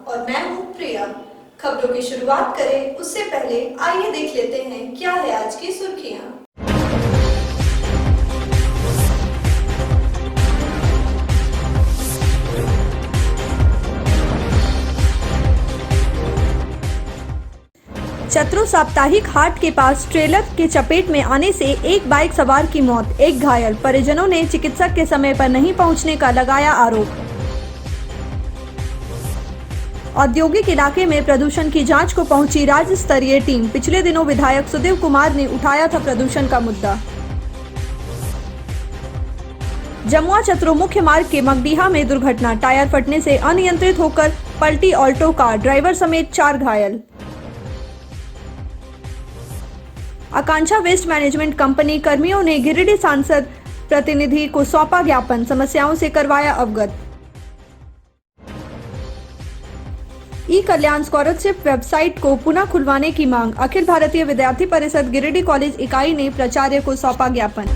और मैं हूं प्रिया। खबरों की शुरुआत करें उससे पहले आइए देख लेते हैं क्या है आज की सुर्खियां। चतरो साप्ताहिक हाट के पास ट्रेलर के चपेट में आने से एक बाइक सवार की मौत, एक घायल। परिजनों ने चिकित्सक के समय पर नहीं पहुंचने का लगाया आरोप। औद्योगिक इलाके में प्रदूषण की जांच को पहुंची राज्य स्तरीय टीम। पिछले दिनों विधायक सुदेव कुमार ने उठाया था प्रदूषण का मुद्दा। जमुआ चतरो मुख्य मार्ग के मगडीहा में दुर्घटना, टायर फटने से अनियंत्रित होकर पलटी ऑल्टो कार, ड्राइवर समेत 4 घायल। आकांक्षा वेस्ट मैनेजमेंट कंपनी कर्मियों ने गिरिडीह सांसद प्रतिनिधि को सौंपा ज्ञापन, समस्याओं से करवाया अवगत। ई कल्याण स्कॉलरशिप वेबसाइट को पुनः खुलवाने की मांग, अखिल भारतीय विद्यार्थी परिषद गिरिडीह कॉलेज इकाई ने प्राचार्य को सौंपा ज्ञापन।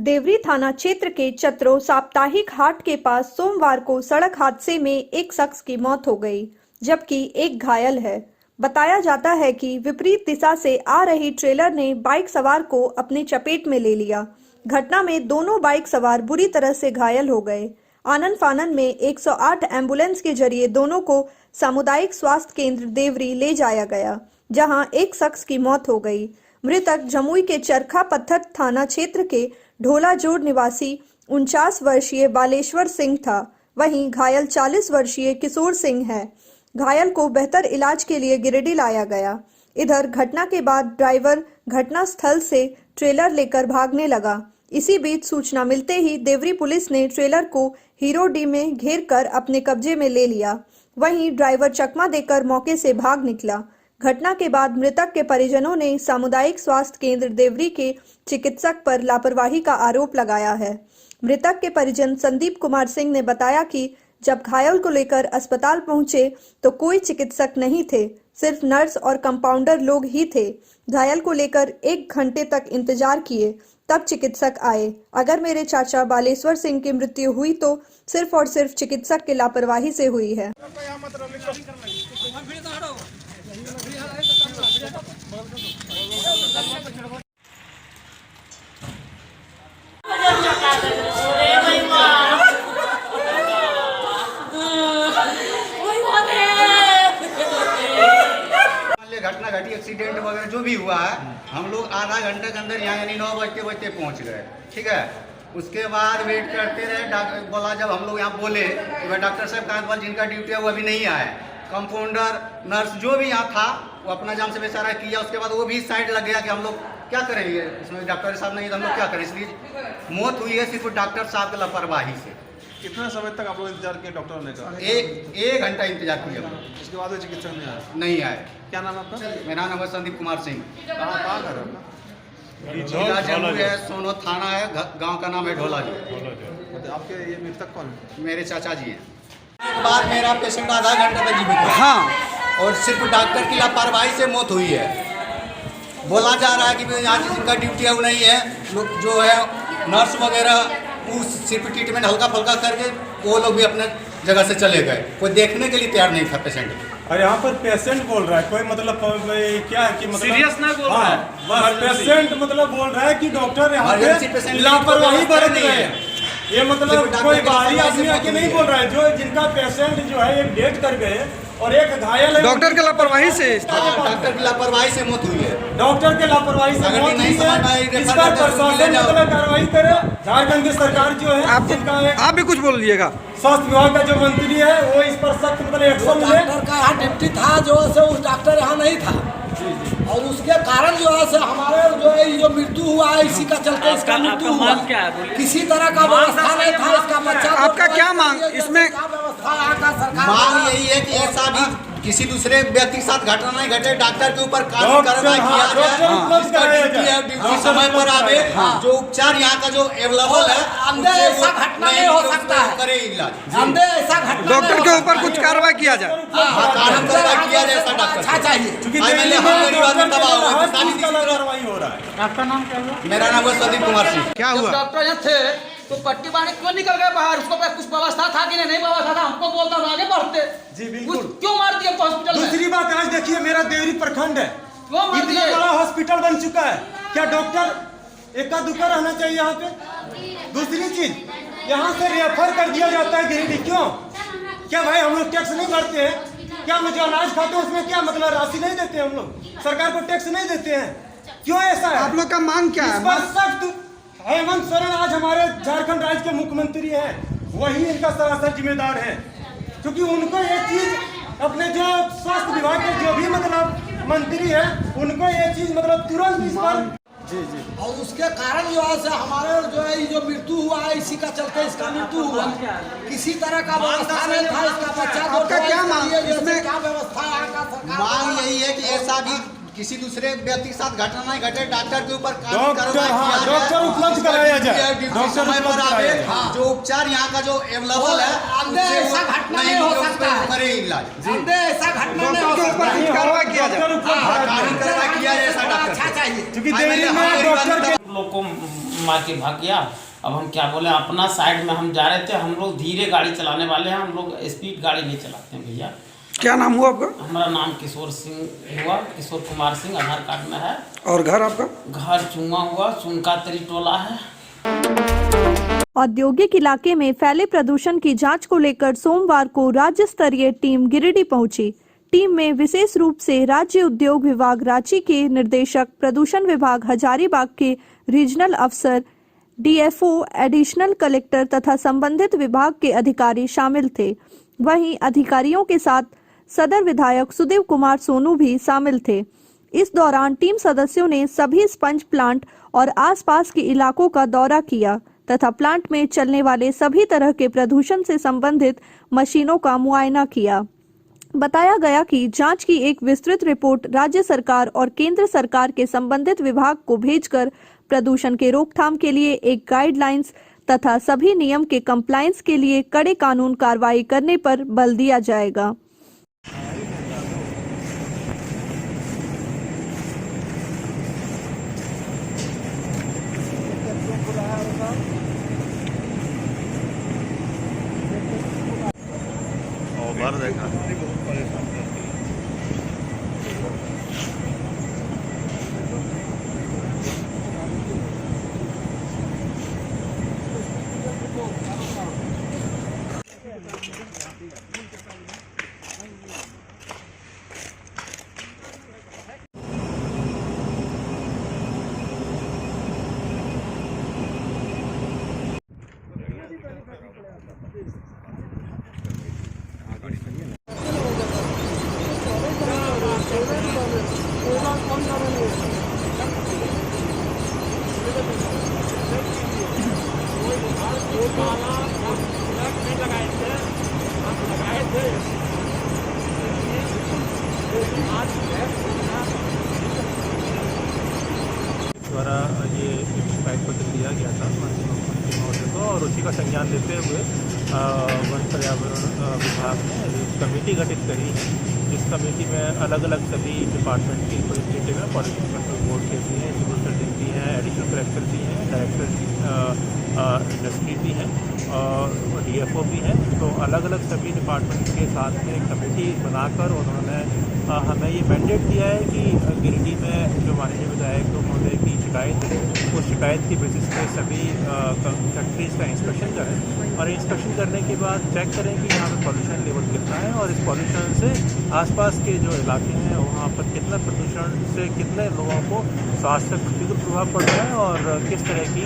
देवरी थाना क्षेत्र के चतरो साप्ताहिक हाट के पास सोमवार को सड़क हादसे में एक शख्स की मौत हो गई, जबकि एक घायल है। बताया जाता है कि विपरीत दिशा से आ रही ट्रेलर ने बाइक सवार को अपने चपेट में ले लिया। घटना में दोनों बाइक सवार बुरी तरह से घायल हो गए। आनन फानन में 108 एम्बुलेंस के जरिए दोनों को सामुदायिक स्वास्थ्य केंद्र देवरी ले जाया गया, जहां एक शख्स की मौत हो गई। मृतक जमुई के चरखा पत्थर थाना क्षेत्र के ढोलाजोड़ निवासी 49 वर्षीय बालेश्वर सिंह था। वहीं घायल 40 वर्षीय किशोर सिंह है। घायल को बेहतर इलाज के लिए गिरिडीह लाया गया। इधर घटना के बाद ड्राइवर घटना स्थल से ट्रेलर लेकर भागने लगा। इसी बीच सूचना मिलते ही देवरी पुलिस ने ट्रेलर को हीरोडी में घेर कर अपने कब्जे में ले लिया। वहीं ड्राइवर चकमा देकर मौके से भाग निकला। घटना के बाद मृतक के परिजनों ने सामुदायिक स्वास्थ्य केंद्र देवरी के चिकित्सक पर लापरवाही का आरोप लगाया है। मृतक के परिजन संदीप कुमार सिंह ने बताया कि जब घायल को लेकर अस्पताल पहुंचे तो कोई चिकित्सक नहीं थे, सिर्फ नर्स और कंपाउंडर लोग ही थे। घायल को लेकर 1 घंटे तक इंतजार किए, तब चिकित्सक आए। अगर मेरे चाचा बालेश्वर सिंह की मृत्यु हुई तो सिर्फ और सिर्फ चिकित्सक की लापरवाही से हुई है। घटना घटी, एक्सीडेंट वगैरह जो भी हुआ है, हम लोग आधा घंटे के अंदर यहाँ यानी 9 बजते पहुँच गए। ठीक है, उसके बाद वेट करते रहे। बोला जब हम लोग यहाँ बोले कि भाई डॉक्टर साहब कहाँ पर जिनका ड्यूटी है वो अभी नहीं आए। कंपाउंडर नर्स जो भी यहाँ था वो अपना जान से बेचारा किया। उसके बाद वो भी साइड लग गया कि हम लोग क्या करेंगे, इसमें डॉक्टर साहब नहीं तो हम लोग क्या करें। इसलिए मौत हुई है सिर्फ डॉक्टर साहब की लापरवाही से। कितना समय तक आप लोग इंतजार किया? डॉक्टर ने कहा एक घंटा इंतजार किया। उसके बाद वो चिकित्सक नहीं आए। क्या नाम आपका? मेरा नाम है संदीप कुमार सिंह। कहाँ घर है जिला जमुई है, सोनो थाना है, गांव का नाम है ढोलाजोड़। आपके ये मृतक कौन? मेरे चाचा जी हैं। बाद मेरा पेशेंट आधा घंटा तक जीवित है। हाँ, और सिर्फ डॉक्टर की लापरवाही से मौत हुई है। बोला जा रहा है कि यहाँ जिनका ड्यूटी है वो नहीं है। लोग जो है नर्स वगैरह वो सिर्फ ट्रीटमेंट हल्का फुल्का करके वो लोग भी अपने जगह से चले गए। कोई देखने के लिए तैयार नहीं था पेशेंट। और यहाँ पर पेशेंट बोल रहा है, कोई मतलब क्या है कि मतलब सीरियस ना बोल रहा है, पेशेंट मतलब बोल रहा है कि डॉक्टर यहाँ पे लापरवाही बरत रहे हैं। ये मतलब कोई बाहरी आदमी आके नहीं बोल रहा है। जो जिनका पेशेंट जो है एक डेथ कर गए और एक घायल है, डॉक्टर की लापरवाही से। डॉक्टर की लापरवाही से मौत हुई है। डॉक्टर के लापरवाही से मौत हुई है। इस पर प्रशासन मतलब कार्रवाई करे। झारखंड की सरकार जो है आप भी कुछ बोल लीजिएगा। स्वास्थ्य विभाग का जो मंत्री है वो इस पर सख्त मतलब एक्शन ले। डॉक्टर का यहाँ ड्यूटी था, जो है उस डॉक्टर यहाँ नहीं था और उसके कारण जो है से हमारे जो है जो मृत्यु हुआ है, इसी का चलते इसका मृत्यु हुआ। किसी तरह का व्यवस्था नहीं था इसका बच्चा। आपका क्या मांग इसमें? मांग यही है कि ऐसा भी किसी दूसरे व्यक्ति के साथ घटना नहीं घटे। डॉक्टर के ऊपर कानूनी कार्रवाई किया जाए। ड्यूटी समय पर आवे। जो उपचार यहाँ का जो अवेलेबल है, ऐसा घटना नहीं हो सकता है। करे इलाज। ऐसा घटना डॉक्टर के ऊपर कुछ कार्रवाई किया जाए। कानून कार्रवाई किया जाए ऐसा डॉक्टर अच्छा चाहिए। क्योंकि रहा है। आपका नाम क्या हुआ? मेरा नाम है संदीप कुमार सिंह। क्या जब हुआ? डॉक्टर यहाँ थे तो पट्टी बांधे क्यों निकल गए बाहर? उसको कुछ व्यवस्था था कि नहीं व्यवस्था था? हमको बोलता हम आगे बढ़ते। जी, बिल्कुल। क्यों मार दिया हॉस्पिटल में? दूसरी बात, आज देखिए मेरा देवरी प्रखंड है, क्यों मार इतना दिए? बड़ा हॉस्पिटल बन चुका है, क्या डॉक्टर एका दुका रहना चाहिए यहाँ पे? दूसरी चीज, यहाँ से रेफर कर दिया जाता है गिरिडीह, क्यों? क्या भाई हम लोग टैक्स नहीं भरते हैं क्या? जो अनाज खाते हैं उसमें क्या मतलब राशि नहीं देते हम लोग? सरकार को टैक्स नहीं देते हैं, क्यों ऐसा है? आप लोग का मांग क्या इस है? पर सख्त, हेमंत सोरेन आज हमारे झारखंड राज्य के मुख्यमंत्री हैं, वही इनका सरासर जिम्मेदार है, क्योंकि उनको ये चीज अपने जो स्वास्थ्य विभाग के जो भी मतलब मंत्री है उनको ये चीज मतलब तुरंत इस पर और उसके कारण जो है से हमारे जो है ये जो मृत्यु हुआ है, इसी का चलते इसका मृत्यु हुआ। किसी तरह का व्यवस्था नहीं था, इसका बच्चा को आपका क्या मांग? इसमें क्या व्यवस्था है यहाँ का सरकार? मांग यही है कि ऐसा भी किसी दूसरे व्यक्ति के साथ घटना नहीं घटे, डॉक्टर के ऊपर कानूनी डॉक्टर, कार्रवाई हाँ, किया जाए। डॉक्टर उपलब्ध कराया जाए, डॉक्टर समय पर उपलब्ध आवे, कराया जाए। जो उपचार यहाँ का जो अवेलेबल है अंदर उससे ऐसा वो घटना नहीं हो उस पे सकता है। करे इलाज। अंदर ऐसा घटना नहीं हो डॉक्टर के ऊपर सकता कुछ कार्रवाई किया जाए। डॉक्टर उपलब्ध हाँ, कराया कानूनी जाए। कार्रवाई किया जाए ऐसा डॉक्टर अच्छा से। चाहिए, क्योंकि हाँ, देरी मैंने में डॉक्टर के लोग को मार के भाग गया। अब हम क्या बोले, अपना साइड में हम जा रहे थे, हम लोग धीरे गाड़ी चलाने वाले हैं, हम लोग स्पीड गाड़ी नहीं चलाते हैं भैया। क्या नाम हुआ आपका? हमारा नाम किशोर सिंह हुआ, किशोर कुमार सिंह आधार कार्ड में है। और घर आपका? घर चुंगा हुआ, चुनका तरी टोला है। औद्योगिक इलाके में फैले प्रदूषण की जांच को लेकर सोमवार को राज्य स्तरीय टीम गिरिडीह पहुंची। टीम में विशेष रूप से राज्य उद्योग विभाग रांची के निदेशक, प्रदूषण विभाग हजारीबाग के रीजनल अफसर, डीएफओ, एडिशनल कलेक्टर तथा संबंधित विभाग के अधिकारी शामिल थे। वहीं अधिकारियों के साथ सदर विधायक सुदेव कुमार सोनू भी शामिल थे। इस दौरान टीम सदस्यों ने सभी स्पंज प्लांट और आसपास के इलाकों का दौरा किया तथा प्लांट में चलने वाले सभी तरह के प्रदूषण से संबंधित मशीनों का मुआयना किया। बताया गया कि जांच की एक विस्तृत रिपोर्ट राज्य सरकार और केंद्र सरकार के संबंधित विभाग को भेजकर प्रदूषण के रोकथाम के लिए एक गाइडलाइंस तथा सभी नियम के कंप्लायंस के लिए कड़े कानून कार्रवाई करने पर बल दिया जाएगा। द्वारा ये शिकायत पत्र दिया गया था माननीय मुख्यमंत्री महोदय को, और उसी का संज्ञान लेते हुए वन पर्यावरण विभाग ने एक कमेटी गठित करी है, जिस कमेटी में अलग अलग सभी डिपार्टमेंट के रिप्रेजेंटेटिव हैं, पॉल्यूशन कंट्रोल बोर्ड के भी हैं, सिविल सर्जन भी हैं, एडिशनल कलेक्टर भी हैं, डायरेक्टर इंडस्ट्री भी हैं और डीएफओ भी हैं। तो अलग अलग सभी डिपार्टमेंट के साथ में एक कमेटी बनाकर उन्होंने हमें ये मैंडेट दिया है कि गिरिडीह में जो माननीय विधायक महोदय की शिकायत है, उस शिकायत की बेसिस पे सभी फैक्ट्रीज का इंस्पेक्शन करें, और इंस्पेक्शन करने के बाद चेक करें कि यहाँ पर पॉल्यूशन लेवल कितना है, और इस पॉल्यूशन से आसपास के जो इलाके हैं वहाँ पर कितना प्रदूषण से कितने लोगों को स्वास्थ्य पर प्रतिकूल प्रभाव पड़ रहा है और किस तरह की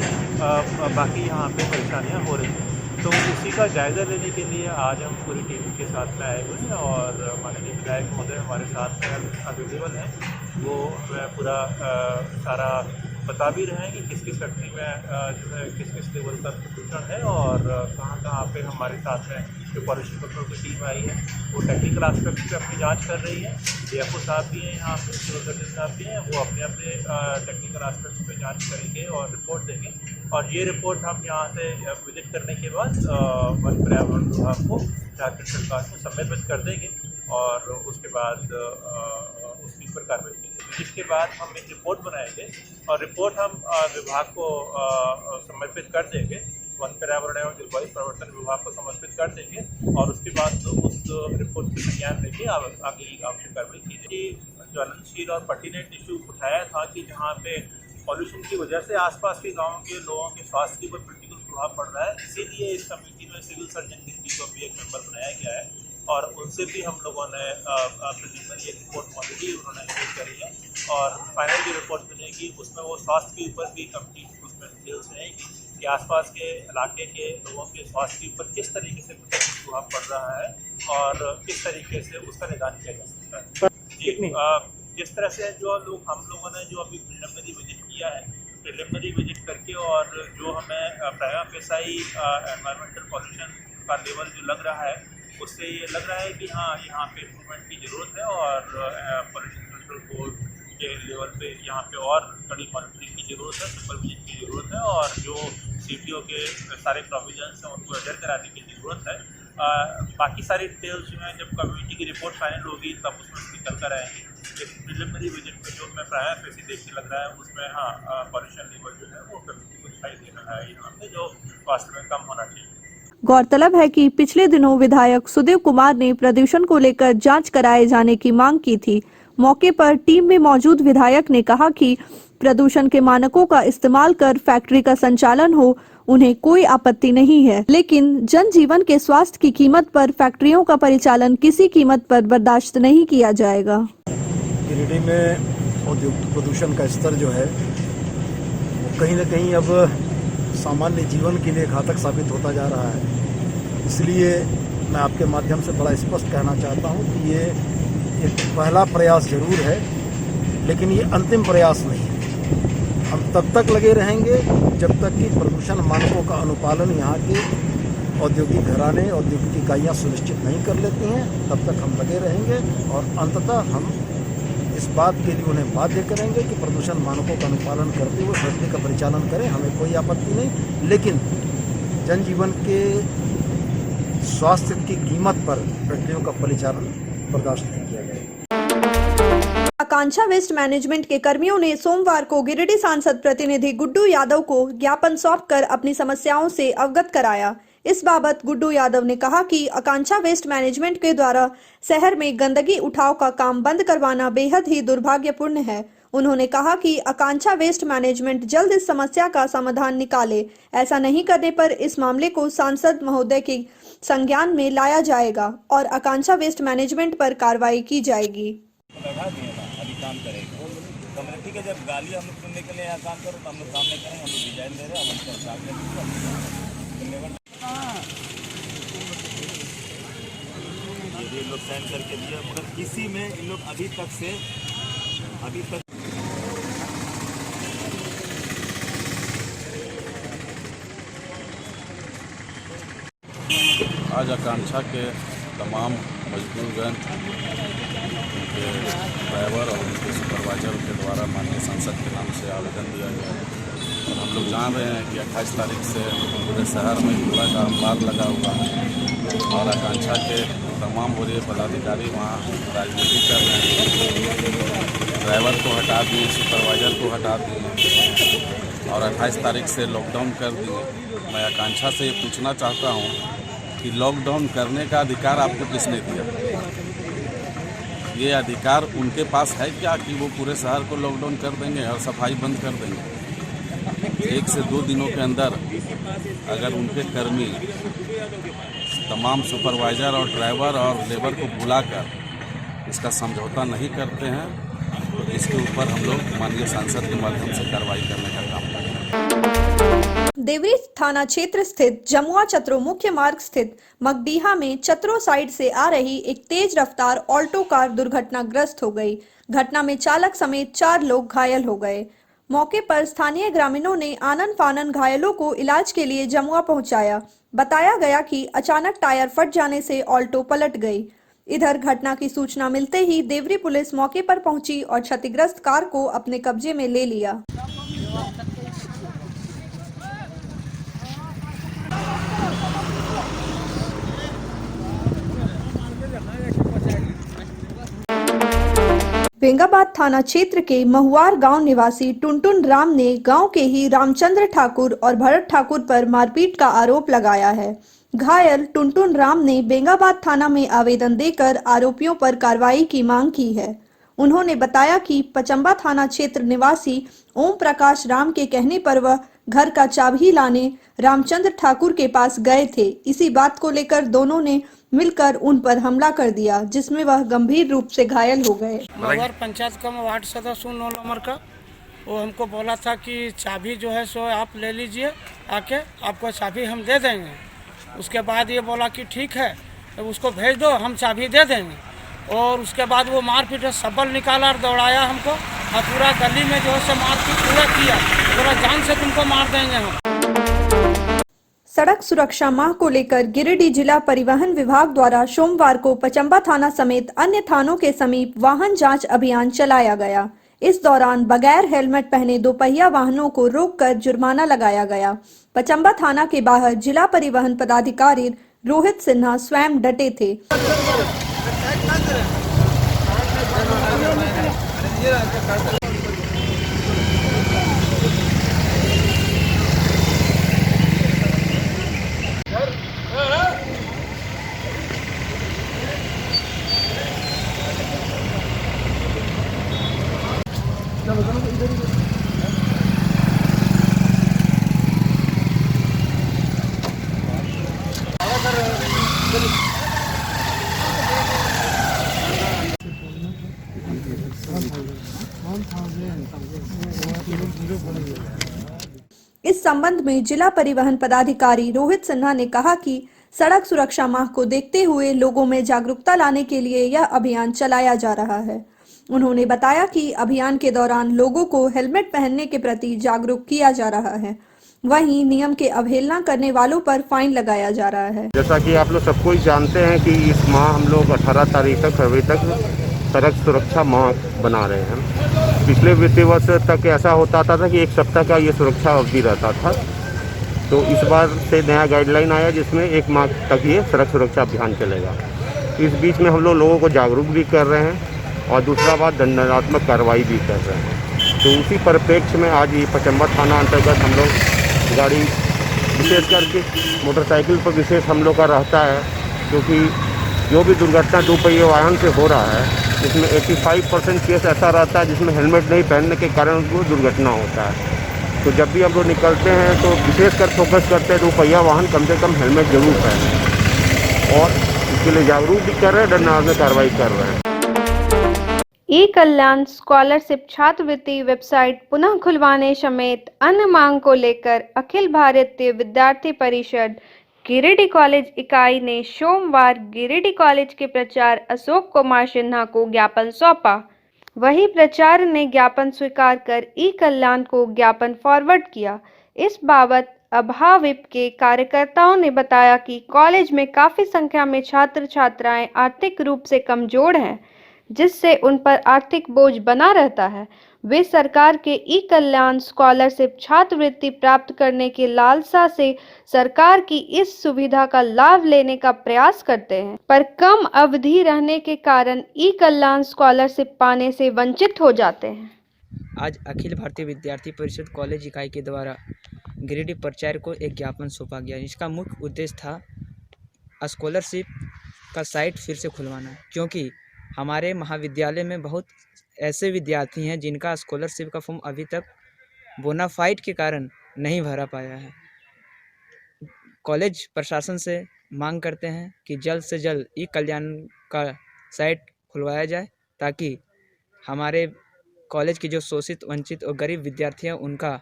बाकी यहाँ पे परेशानियाँ हो रही हैं। तो इसी का जायज़ा लेने के लिए आज हम पूरी टीम के साथ में आए हुए हैं, और माननीय विधायक महोदय हमारे साथ में अवेलेबल हैं। वो पूरा सारा बता भी रहे हैं कि किस किस फैक्ट्री में जो है किस किस लेवल का प्रदूषण है, और कहाँ कहाँ पे हमारे साथ में जो पॉल्यूशन कंट्रोल की टीम आई है वो टेक्निकल एस्पेक्ट पे अपनी जांच कर रही है। डीएफओ साहब भी हैं यहाँ पे, सिविल सर्जन साहब भी हैं, वो अपने अपने टेक्निकल एस्पेक्ट पे जांच करेंगे और रिपोर्ट देंगे, और ये रिपोर्ट हम यहाँ से विजिट करने के बाद वन पर्यावरण विभाग को झारखंड सरकार को सबमिट कर देंगे, और उसके बाद उसकी पर कार्रवाई की जाएगी। जिसके बाद हम एक रिपोर्ट बनाएंगे और रिपोर्ट हम विभाग को समर्पित कर देंगे, वन पर्यावरण एवं जलवायु परिवर्तन विभाग को समर्पित कर देंगे और उसके बाद उस रिपोर्ट की संज्ञान लेके आगे की आवश्यक कार्रवाई की जाएगी। ज्वलनशील और पर्टिनेंट इशू उठाया था कि जहाँ पे पॉल्यूशन की वजह से आसपास के गाँव के लोगों के स्वास्थ्य के ऊपर प्रतिकूल प्रभाव पड़ रहा है, इसीलिए इस कमेटी में सिविल सर्जन की को भी एक मेंबर बनाया गया है और उनसे भी हम लोगों ने प्रिलिमिनरी एक रिपोर्ट ऑलरेडी उन्होंने रिलीज करी है और फाइनल जो रिपोर्ट मिलेगी उसमें वो स्वास्थ्य के ऊपर भी कमेटी उसमें डिटेल्स रहेगी कि आसपास के इलाके के लोगों के स्वास्थ्य के ऊपर किस तरीके से प्रभाव पड़ रहा है और किस तरीके से उसका निदान किया जा सकता है। जी, जिस तरह से जो हम लोगों ने जो अभी प्रिलिमिनरी विजिट किया है, प्रिलिमिनरी विजिट करके और जो हमें प्राइमा फेसाई एनवायरमेंटल पॉल्यूशन का लेवल जो लग रहा है उससे ये लग रहा है कि हाँ यहाँ पे इम्प्रूवमेंट की ज़रूरत है और पॉल्यूशन कंट्रोल बोर्ड के लेवल पे यहाँ पे और कड़ी मॉनिटरिंग की ज़रूरत है, सुपरविजन की ज़रूरत है और जो CPO के सारे प्रोविजन्स हैं उनको एडर कराने की ज़रूरत है। बाकी सारी डिटेल्स जो हैं जब कम्युनिटी की रिपोर्ट फाइनल होगी तब उसमें निकल कर आएंगी। प्रिलिमिनरी विजिट में जो मैं प्राइमा फेसी देख के लग रहा है उसमें हाँ पॉल्यूशन लेवल जो है वो कम्युनिटी को दिखाई दे रहा है यहाँ पे जो वास्तव में कम होना चाहिए। गौरतलब है कि पिछले दिनों विधायक सुदेव कुमार ने प्रदूषण को लेकर जांच कराए जाने की मांग की थी। मौके पर टीम में मौजूद विधायक ने कहा कि प्रदूषण के मानकों का इस्तेमाल कर फैक्ट्री का संचालन हो, उन्हें कोई आपत्ति नहीं है, लेकिन जनजीवन के स्वास्थ्य की कीमत पर फैक्ट्रियों का परिचालन किसी कीमत पर बर्दाश्त नहीं किया जाएगा। गिरिडीह में औद्योगिक प्रदूषण का स्तर जो है वो कहीं न कहीं अब सामान्य जीवन के लिए घातक साबित होता जा रहा है। इसलिए मैं आपके माध्यम से बड़ा स्पष्ट कहना चाहता हूँ कि ये एक पहला प्रयास जरूर है, लेकिन ये अंतिम प्रयास नहीं है। हम तब तक लगे रहेंगे जब तक कि प्रदूषण मानकों का अनुपालन यहाँ के औद्योगिक घराने, औद्योगिक इकाइयाँ सुनिश्चित नहीं कर लेती हैं, तब तक हम लगे रहेंगे और अंततः हम इस बात के लिए उन्हें बाध्य करेंगे कि प्रदूषण मानकों का अनुपालन करते हुए फैक्ट्री का परिचालन करें। हमें कोई आपत्ति नहीं, लेकिन जनजीवन के स्वास्थ्य की कीमत पर फैक्ट्रियों का परिचालन बर्दाश्त नहीं किया जाएगा। आकांक्षा वेस्ट मैनेजमेंट के कर्मियों ने सोमवार को गिरिडीह सांसद प्रतिनिधि गुड्डू यादव को ज्ञापन सौंपकर अपनी समस्याओं से अवगत कराया। इस बाबत गुड्डू यादव ने कहा कि आकांक्षा वेस्ट मैनेजमेंट के द्वारा शहर में गंदगी उठाव का काम बंद करवाना बेहद ही दुर्भाग्यपूर्ण है। उन्होंने कहा कि आकांक्षा वेस्ट मैनेजमेंट जल्द इस समस्या का समाधान निकाले। ऐसा नहीं करने पर इस मामले को सांसद महोदय के संज्ञान में लाया जाएगा और आकांक्षा वेस्ट मैनेजमेंट पर कार्रवाई की जाएगी। अभी काम करेगा कम्युनिटी के जब गाली हम लोग सुनने के लिए यहाँ काम करो तो हम लोग काम नहीं करेंगे। हम लोग डिजाइन दे रहे हैं, हम लोग काम ये लोग साइन करके दिया, मगर किसी में इन लोग अभी तक आज आकांक्षा के तमाम मजदूरगण, उनके ड्राइवर और उनके सुपरवाइजर के द्वारा माननीय सांसद के नाम से आवेदन दिया गया है और हम लोग जान रहे हैं कि 28 तारीख से पूरे शहर में कूड़ा का अंबार लगा हुआ है और आकांक्षा के तमाम वरीय पदाधिकारी वहाँ राजनीति कर रहे हैं। ड्राइवर को हटा दिए, सुपरवाइजर को हटा दिए और 28 तारीख से लॉकडाउन कर दिए। मैं आकांक्षा से ये पूछना चाहता हूँ कि लॉकडाउन करने का अधिकार आपको किसने दिया? ये अधिकार उनके पास है क्या कि वो पूरे शहर को लॉकडाउन कर देंगे और सफाई बंद कर देंगे? 1 से 2 दिनों के अंदर अगर उनके कर्मी तमाम सुपरवाइजर और ड्राइवर और लेबर को बुलाकर इसका समझौता नहीं करते हैं तो इसके ऊपर हम लोग माननीय सांसद के माध्यम से कार्रवाई करने का काम करेंगे। देवरी थाना क्षेत्र स्थित जमुआ चतरो मुख्य मार्ग स्थित मगडीहा में चतरो साइड से आ रही एक तेज रफ्तार ऑल्टो कार दुर्घटनाग्रस्त हो गई। घटना में चालक समेत 4 लोग घायल हो गए। मौके पर स्थानीय ग्रामीणों ने आनन फानन घायलों को इलाज के लिए जमुआ पहुंचाया। बताया गया कि अचानक टायर फट जाने से ऑल्टो पलट गई। इधर घटना की सूचना मिलते ही देवरी पुलिस मौके पर पहुंची और क्षतिग्रस्त कार को अपने कब्जे में ले लिया। बेंगाबाद थाना क्षेत्र के महुआर गांव निवासी टुनटुन राम ने गांव के ही रामचंद्र ठाकुर और भरत ठाकुर पर मारपीट का आरोप लगाया है। घायल टुनटुन राम ने बेंगाबाद थाना में आवेदन देकर आरोपियों पर कार्रवाई की मांग की है। उन्होंने बताया कि पचंबा थाना क्षेत्र निवासी ओम प्रकाश राम के कहने पर वह घर का चाबी लाने रामचंद्र ठाकुर के पास गए थे। इसी बात को लेकर दोनों ने मिलकर उन पर हमला कर दिया, जिसमें वह गंभीर रूप से घायल हो गए। मगर पंचायत का वार्ड सदस्य 9 नंबर का वो हमको बोला था कि चाबी जो है सो आप ले लीजिए, आके आपको चाबी हम दे देंगे। उसके बाद ये बोला कि ठीक है तो उसको भेज दो, हम चाबी दे देंगे। और उसके बाद वो मारपीट सबल निकाला और दौड़ाया हमको और पूरा गली में जो है सो मारपीट पूरा किया, पूरा जान से तुमको मार देंगे हम। सड़क सुरक्षा माह को लेकर गिरिडीह जिला परिवहन विभाग द्वारा सोमवार को पचंबा थाना समेत अन्य थानों के समीप वाहन जांच अभियान चलाया गया। इस दौरान बगैर हेलमेट पहने दोपहिया वाहनों को रोककर जुर्माना लगाया गया। पचंबा थाना के बाहर जिला परिवहन पदाधिकारी रोहित सिन्हा स्वयं डटे थे। इस संबंध में जिला परिवहन पदाधिकारी रोहित सिन्हा ने कहा कि सड़क सुरक्षा माह को देखते हुए लोगों में जागरूकता लाने के लिए यह अभियान चलाया जा रहा है। उन्होंने बताया कि अभियान के दौरान लोगों को हेलमेट पहनने के प्रति जागरूक किया जा रहा है, वहीं नियम के अवहेलना करने वालों पर फाइन लगाया जा रहा है। जैसा कि आप लोग सबको जानते हैं कि इस माह हम लोग 18 तारीख तक फरवरी तक सड़क सुरक्षा माह बना रहे हैं। पिछले वित्तीय वर्ष तक ऐसा होता था कि एक सप्ताह का ये सुरक्षा अवधि रहता था, तो इस बार से नया गाइडलाइन आया जिसमें 1 माह तक ये सड़क सुरक्षा अभियान चलेगा। इस बीच में हम लोगों को जागरूक भी कर रहे हैं और दूसरा बात दंडात्मक कार्रवाई भी कर रहे हैं। तो उसी परिप्रेक्ष्य में आज ये पचंबा थाना अंतर्गत हम लोग गाड़ी विशेष करके मोटरसाइकिल पर विशेष हम लोग का रहता है, क्योंकि जो भी दुर्घटना दोपहिया वाहन से हो रहा है इसमें 85% केस ऐसा रहता है जिसमें हेलमेट नहीं पहनने के कारण उनको दुर्घटना होता है। तो जब भी हम लोग निकलते हैं तो विशेषकर फोकस करते हैं दोपहिया वाहन कम से कम हेलमेट जरूर पहने और इसके लिए जागरूक भी कर रहे हैं, दंडात्मक कार्रवाई कर रहे हैं। ई कल्याण स्कॉलरशिप छात्रवृत्ति वेबसाइट पुनः खुलवाने समेत अन्य मांग को लेकर अखिल भारतीय विद्यार्थी परिषद गिरिडीह कॉलेज इकाई ने सोमवार गिरिडीह कॉलेज के प्राचार्य अशोक कुमार सिन्हा को ज्ञापन सौंपा। वही प्राचार्य ने ज्ञापन स्वीकार कर ई कल्याण को ज्ञापन फॉरवर्ड किया। इस बाबत अभाविप के कार्यकर्ताओं ने बताया कि कॉलेज में काफी संख्या में छात्र छात्राएं आर्थिक रूप से कमजोर हैं, जिससे उन पर आर्थिक बोझ बना रहता है। वे सरकार के ई कल्याण स्कॉलरशिप छात्रवृत्ति प्राप्त करने की लालसा से सरकार की इस सुविधा का लाभ लेने का प्रयास करते हैं, पर कम अवधि रहने के कारण ई कल्याण स्कॉलरशिप पाने से वंचित हो जाते हैं। आज अखिल भारतीय विद्यार्थी परिषद कॉलेज इकाई के द्वारा गिरिडीह प्राचार्य को एक ज्ञापन सौंपा गया। इसका मुख्य उद्देश्य था स्कॉलरशिप का साइट फिर से खुलवाना, क्योंकि हमारे महाविद्यालय में बहुत ऐसे विद्यार्थी हैं जिनका स्कॉलरशिप का फॉर्म अभी तक बोनाफाइड के कारण नहीं भरा पाया है। कॉलेज प्रशासन से मांग करते हैं कि जल्द से जल्द ई कल्याण का साइट खुलवाया जाए, ताकि हमारे कॉलेज की जो शोषित, वंचित और गरीब विद्यार्थी हैं उनका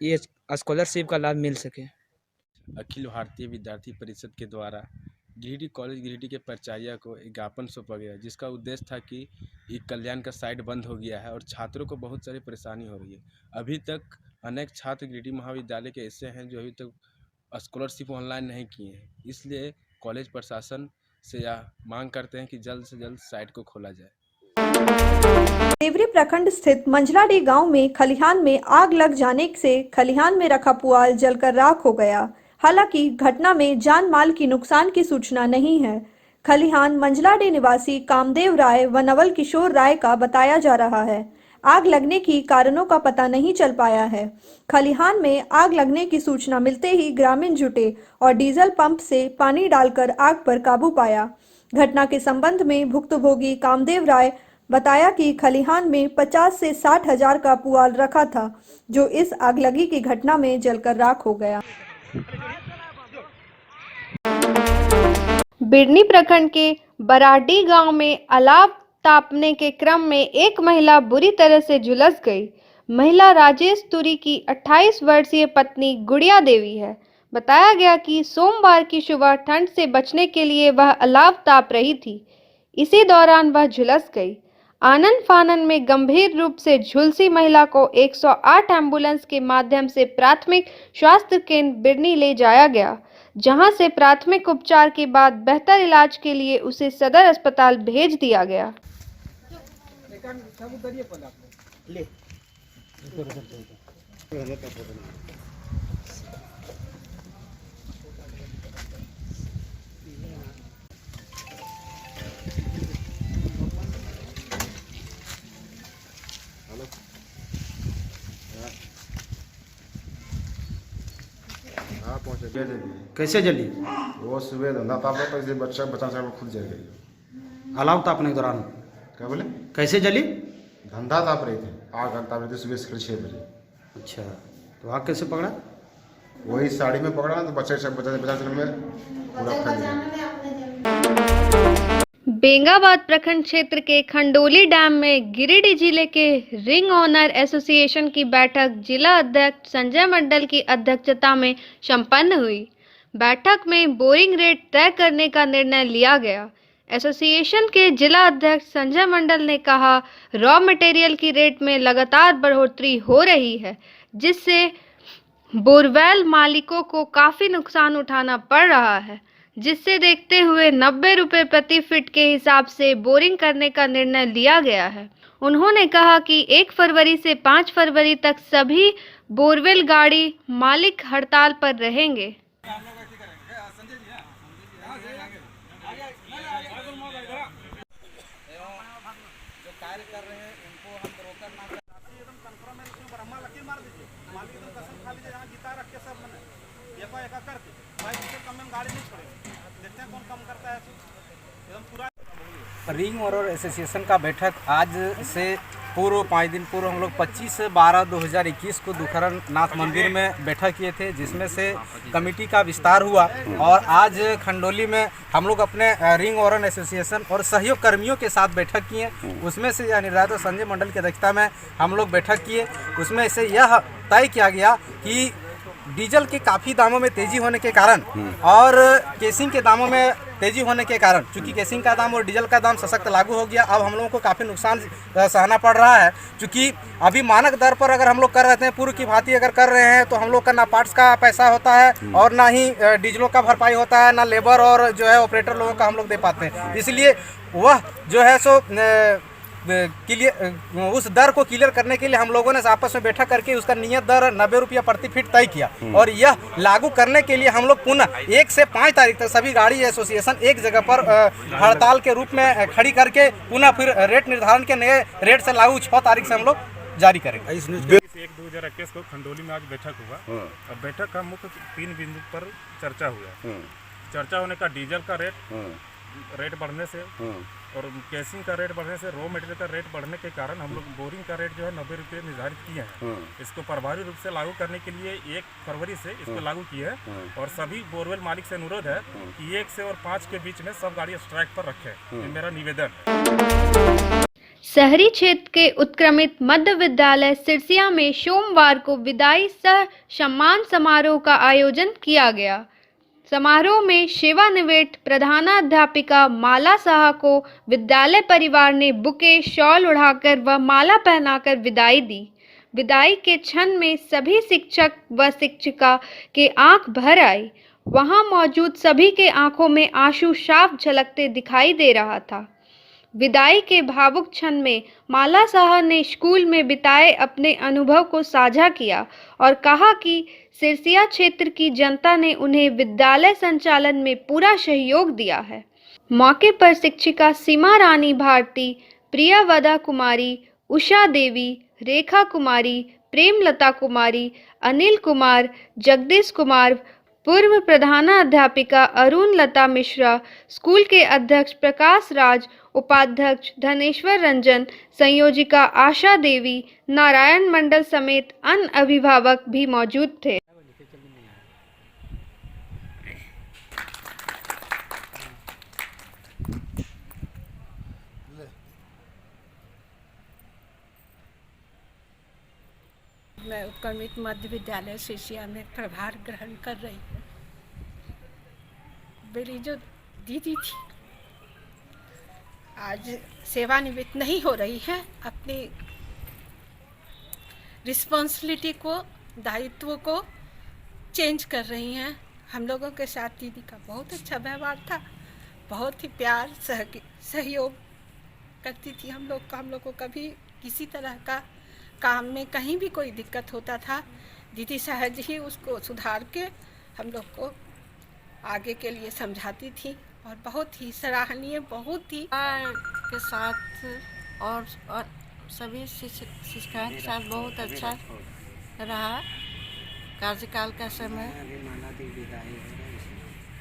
ये स्कॉलरशिप का लाभ मिल सके। अखिल भारतीय विद्यार्थी परिषद के द्वारा गिरिडीह कॉलेज गिरिडीह के प्राचार्य को एक ज्ञापन सौंपा गया, जिसका उद्देश्य था कि ई कल्याण का साइट बंद हो गया है और छात्रों को बहुत सारी परेशानी हो रही है। अभी तक अनेक छात्र गिरिडीह महाविद्यालय के ऐसे हैं जो अभी तक स्कॉलरशिप ऑनलाइन नहीं किए हैं। इसलिए कॉलेज प्रशासन से यह मांग करते हैं कि जल्द से जल्द साइट को खोला जाए। देवरी प्रखंड स्थित मंझलाडीह गांव में खलिहान में आग लग जाने से खलिहान में रखा पुआल जलकर राख हो गया। हालांकि घटना में जान माल की नुकसान की सूचना नहीं है। खलिहान मंझलाडे निवासी कामदेव राय व नवल किशोर राय का बताया जा रहा है। आग लगने की कारणों का पता नहीं चल पाया है। खलिहान में आग लगने की सूचना मिलते ही ग्रामीण जुटे और डीजल पंप से पानी डालकर आग पर काबू पाया। घटना के संबंध में भुक्तभोगी कामदेव राय बताया कि खलिहान में 50 से 60 हजार का पुआल रखा था, जो इस आगलगी की घटना में जलकर राख हो गया। बिरनी प्रखंड के बराडी गांव में अलाव तापने के क्रम में एक महिला बुरी तरह से झुलस गई। महिला राजेश तुरी की 28 वर्षीय पत्नी गुड़िया देवी है। बताया गया कि सोमवार की सुबह ठंड से बचने के लिए वह अलाव ताप रही थी। इसी दौरान वह झुलस गई। आनन फानन में गंभीर रूप से झुलसी महिला को 108 एम्बुलेंस के माध्यम से प्राथमिक स्वास्थ्य केंद्र बिरनी ले जाया गया, जहां से प्राथमिक उपचार के बाद बेहतर इलाज के लिए उसे सदर अस्पताल भेज दिया गया। कैसे जली? वो सुबह धंधा तापा तो इसे बच्चा सब खुद जल गई। अलाव तापने के दौरान क्या बोले? कैसे जली? धंधा ताप रही थी, आग ताप रही थी सुबह 6 बजे। अच्छा, तो आग कैसे पकड़ा? वही साड़ी में पकड़ा तो बच्चा में पूरा फैल गया। बेंगाबाद प्रखंड क्षेत्र के खंडोली डैम में गिरिडीह जिले के रिंग ओनर एसोसिएशन की बैठक जिला अध्यक्ष संजय मंडल की अध्यक्षता में संपन्न हुई। बैठक में बोरिंग रेट तय करने का निर्णय लिया गया। एसोसिएशन के जिला अध्यक्ष संजय मंडल ने कहा, रॉ मटेरियल की रेट में लगातार बढ़ोतरी हो रही है, जिससे बोरवेल मालिकों को काफ़ी नुकसान उठाना पड़ रहा है, जिससे देखते हुए 90 रुपये प्रति फीट के हिसाब से बोरिंग करने का निर्णय लिया गया है। उन्होंने कहा कि 1 फरवरी से 5 फरवरी तक सभी बोरवेल गाड़ी मालिक हड़ताल पर रहेंगे। रिंग ओनर एसोसिएशन का बैठक आज से पूर्व 5 दिन पूर्व हम लोग 25/12/2021 को दुखहरा नाथ मंदिर में बैठक किए थे, जिसमें से कमेटी का विस्तार हुआ और आज खंडोली में हम लोग अपने रिंग ओनर एसोसिएशन और सहयोग कर्मियों के साथ बैठक किए। उसमें से यह निर्णय संजय मंडल की अध्यक्षता में हम लोग बैठक किए। उसमें से यह तय किया गया कि डीजल के काफ़ी दामों में तेज़ी होने के कारण और केसिंग के दामों में तेज़ी होने के कारण, चूँकि केसिंग का दाम और डीजल का दाम सशक्त लागू हो गया, अब हम लोगों को काफ़ी नुकसान सहना पड़ रहा है। चूँकि अभी मानक दर पर अगर हम लोग कर रहे हैं, पूर्व की भांति अगर कर रहे हैं, तो हम लोग का ना पार्ट्स का पैसा होता है और ना ही डीजलों का भरपाई होता है, ना लेबर और जो है ऑपरेटर लोगों का हम लोग दे पाते हैं। इसलिए वह जो है सो क्लियर उस दर को क्लियर करने के लिए हम लोगों ने आपस में बैठक करके उसका नियत दर 90 रुपया प्रति फीट तय किया और यह लागू करने के लिए हम लोग पुनः 1 से 5 तारीख तक सभी गाड़ी एसोसिएशन एक जगह पर हड़ताल के रूप में खड़ी करके पुनः फिर रेट निर्धारण के नए रेट से लागू 6 तारीख से हम लोग जारी करेंगे। 1/2/2021 को खंडोली में आज बैठक हुआ और बैठक का मुख्य 3 बिंदु पर चर्चा हुआ। चर्चा होने का डीजल का रेट बढ़ने से और केसिंग का रेट बढ़ने से रॉ मटेरियल का रेट बढ़ने के कारण हम लोग बोरिंग का रेट जो है 90 रुपये निर्धारित किए हैं। इसको प्रभावी रूप से लागू करने के लिए 1 फरवरी से इसको लागू किए हैं और सभी बोरवेल मालिक से अनुरोध है कि 1 से और 5 के बीच में सब गाड़ी स्ट्राइक पर रखें। ये मेरा निवेदन है। शहरी क्षेत्र के उत्क्रमित मध्य विद्यालय सिरसिया में सोमवार को विदाई सह सम्मान समारोह का आयोजन किया गया। समारोह में सेवानिवृत्त प्रधानाध्यापिका माला साहा को विद्यालय परिवार ने बुके शॉल उड़ाकर व माला पहनाकर विदाई दी। विदाई के क्षण में सभी शिक्षक व शिक्षिका के आंख भर आई। वहां मौजूद सभी के आंखों में आंसू साफ झलकते दिखाई दे रहा था। विदाई के भावुक क्षण में माला साहा ने स्कूल में बिताए अपने अनुभव को साझा किया और कहा कि सिरसिया क्षेत्र की जनता ने उन्हें विद्यालय संचालन में पूरा सहयोग दिया है। मौके पर शिक्षिका सीमा रानी भारती, प्रिया वदा कुमारी, उषा देवी, रेखा कुमारी, प्रेमलता कुमारी, अनिल कुमार, जगदीश कुमार, पूर्व प्रधानाध्यापिका अरुण लता मिश्रा, स्कूल के अध्यक्ष प्रकाश राज, उपाध्यक्ष धनेश्वर रंजन, संयोजिका आशा देवी, नारायण मंडल समेत अन्य अभिभावक भी मौजूद थे। मैं उत्क्रमित मध्य विद्यालय शिष्या में प्रभार ग्रहण कर रही हूँ। मेरी जो दीदी थी आज सेवानिवृत्त नहीं हो रही है, अपनी रिस्पॉन्सिबिलिटी को, दायित्व को चेंज कर रही हैं। हम लोगों के साथ दीदी का बहुत अच्छा व्यवहार था, बहुत ही प्यार सहयोग करती थी हम लोग को कभी किसी तरह का काम में कहीं भी कोई दिक्कत होता था, दीदी सहज ही उसको सुधार के हम लोग को आगे के लिए समझाती थी और बहुत ही सराहनीय, बहुत ही के साथ और सभी शिक्षकों के साथ बहुत अच्छा रहा कार्यकाल का समय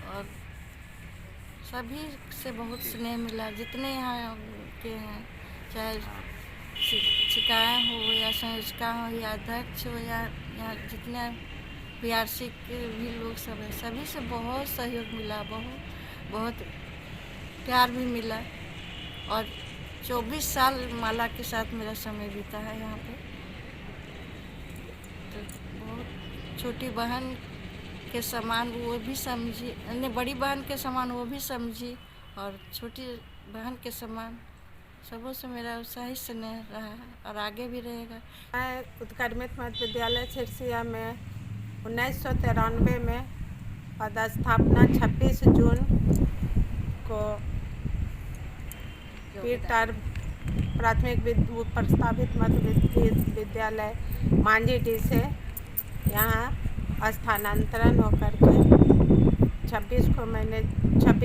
और सभी से बहुत स्नेह मिला। जितने यहाँ के हैं, चाहे शिक्षिकाएँ हो या संयोजिका हो या अध्यक्ष हो या यहाँ जितने PRC के भी लोग सब हैं, सभी से बहुत सहयोग मिला, बहुत प्यार भी मिला और 24 साल माला के साथ मेरा समय बीता है यहाँ पे। तो बहुत छोटी बहन के समान वो भी समझी, अन्य बड़ी बहन के समान वो भी समझी और छोटी बहन के समान सबों से मेरा उत्साही स्नेह रहा है और आगे भी रहेगा। मैं उत्क्रमित मध्य विद्यालय सिरसिया में 1993 में पदस्थापना 26 जून को पीटर प्राथमिक प्रस्तावित मध्य विद्यालय मांझीडीह से यहाँ स्थानांतरण होकर के 26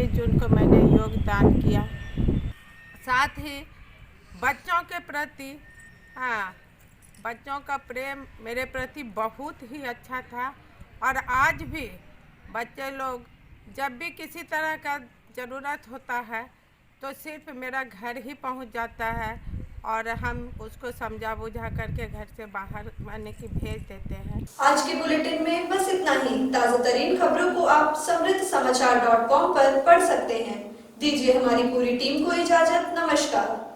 जून को मैंने योगदान किया। साथ ही बच्चों के प्रति बच्चों का प्रेम मेरे प्रति बहुत ही अच्छा था और आज भी बच्चे लोग जब भी किसी तरह का ज़रूरत होता है तो सिर्फ मेरा घर ही पहुंच जाता है और हम उसको समझा बुझा करके घर से बाहर माने की भेज देते हैं। आज के बुलेटिन में बस इतना ही। ताज़ा तरीन खबरों को आप समृद्धसमाचार.com पर पढ़ सकते हैं। दीजिए हमारी पूरी टीम को इजाजत। नमस्कार।